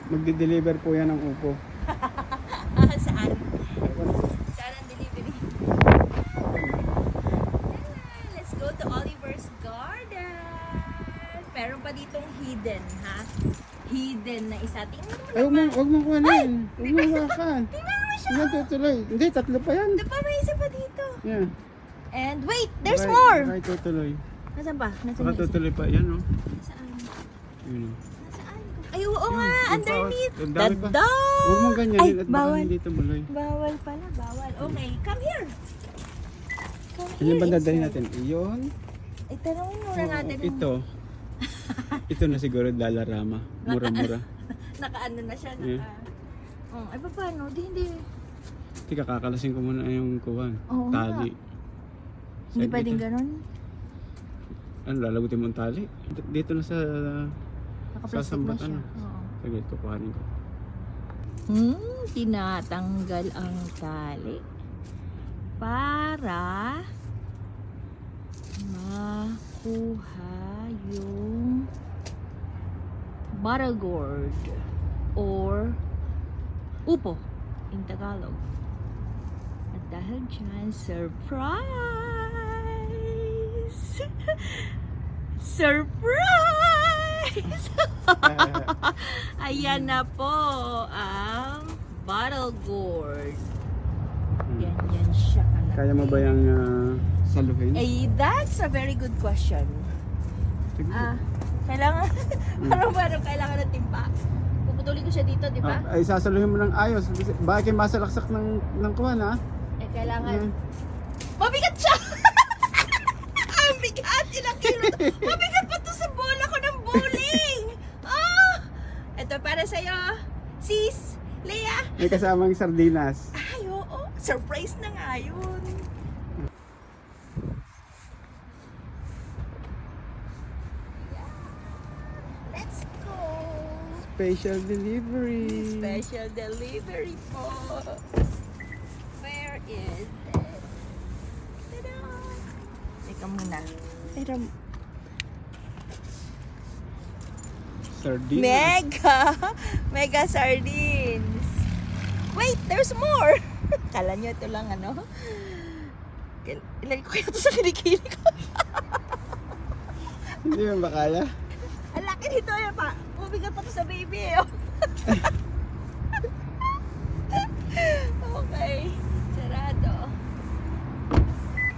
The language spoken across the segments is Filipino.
Magde-deliver po yan ng upo. Saan? Saan ang delivery? Let's go to Oliver's Garden. Meron pa ditong hidden, ha? Hidden na isa. Tingnan mo Ay, naman. huwag mo kuhanin. Huwag mo hawakan. Tingnan mo siya. Yan, tutuloy. Hindi, tatlo pa yan. Ito pa, may isa pa dito. Yan. And wait, there's Baka- more. baka tutuloy. Nasaan ba? Nasaan Baka yung isa? tutuloy pa. Yan, oh. Saan? Yun, oh. Nasaan? Ay, oo nga. Yung Underneath. ang The dami pa. dog. Huwag mo ganyan. Ay, At baka bawal. hindi tumuloy. Bawal pala, bawal. Okay, come here. Come Ano yung bandadahin inside. natin? Iyon. Ay, tanongin muna natin. ang- Ito. Ito na siguro Dalarama. Mura-mura. Naka-ano na siya, Yeah. Oh, ay, paano? Hindi. Tika, kakalasin ko muna yung kuwan. Oo nga. Tali. Hindi Side pwedeng dito. ganun. Ano, lalagutin mo ang tali? Dito na sa... Nakaplastic na Sasambat, siya. ano? Oo. Saglit, kukuhanin ko. Tinatanggal ang tali para makuha yung bottle gourd or upo in Tagalog. At dahil dyan, surprise! Surprise! Ayan na po ang bottle gourd. Ganyan siya kalaki. Kaya mo ba yung saluhin? Eh, that's a very good question. Sige. Kailangan, parang kailangan ng timpa. Puputulin ko siya dito, di ba? Ay, sasaluhin mo ng ayos. Bakit kayo masalaksak ng kuwan, ha? Eh, kailangan. Mm. Mabigat siya! Ang bigat! Ilang kilo to? Mabigat pa to sa bola ko ng bowling! Oh! Ito para sa'yo, sis, Lea. May kasamang sardinas. Ay, oo. Surprise na nga yun. Let's go! Special delivery. Special delivery po. Where is it? Tada! Teka muna. Pero Sardinas. Mega sardines. Wait, there's more. Kala nyo ito lang ano? Ilagay ko kaya ito sa kilikili ko. Hindi mo ba kaya? Ang laki nito yan pa. Mabigat pa ito sa baby eh. Oh. Okay. Sarado.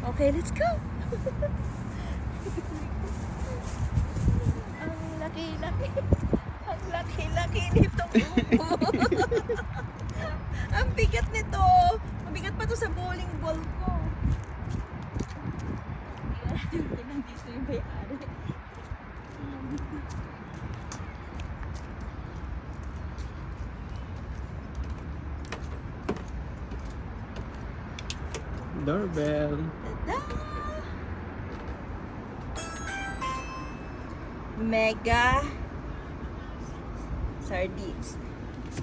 Okay, let's go. Ang laki-laki. Ang laki-laki nito. Ang bigat nito. Mabigat pa to sa bowling ball ko. Hindi natin nandito yung bayari. Doorbell. Tada! Mega sardines.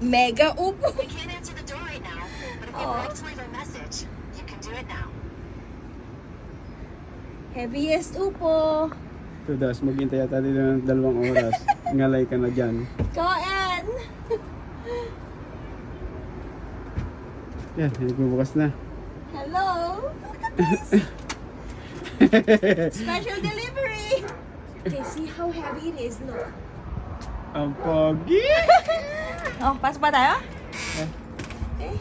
Mega upo. We can't answer the door right now, but if you'd Oh. like to leave a message, you can do it now. Heaviest upo. Tudas, maghintay yata dito ng 2 oras. Ngalay ka na dyan. Kain. Yan, nagbubukas na. Hello. Special delivery. Okay, see how heavy it is. Look. Ang pogi! Oh, pasok pa tayo? Eh. Okay.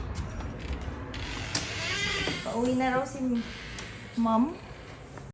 Pauwi na raw si Mom.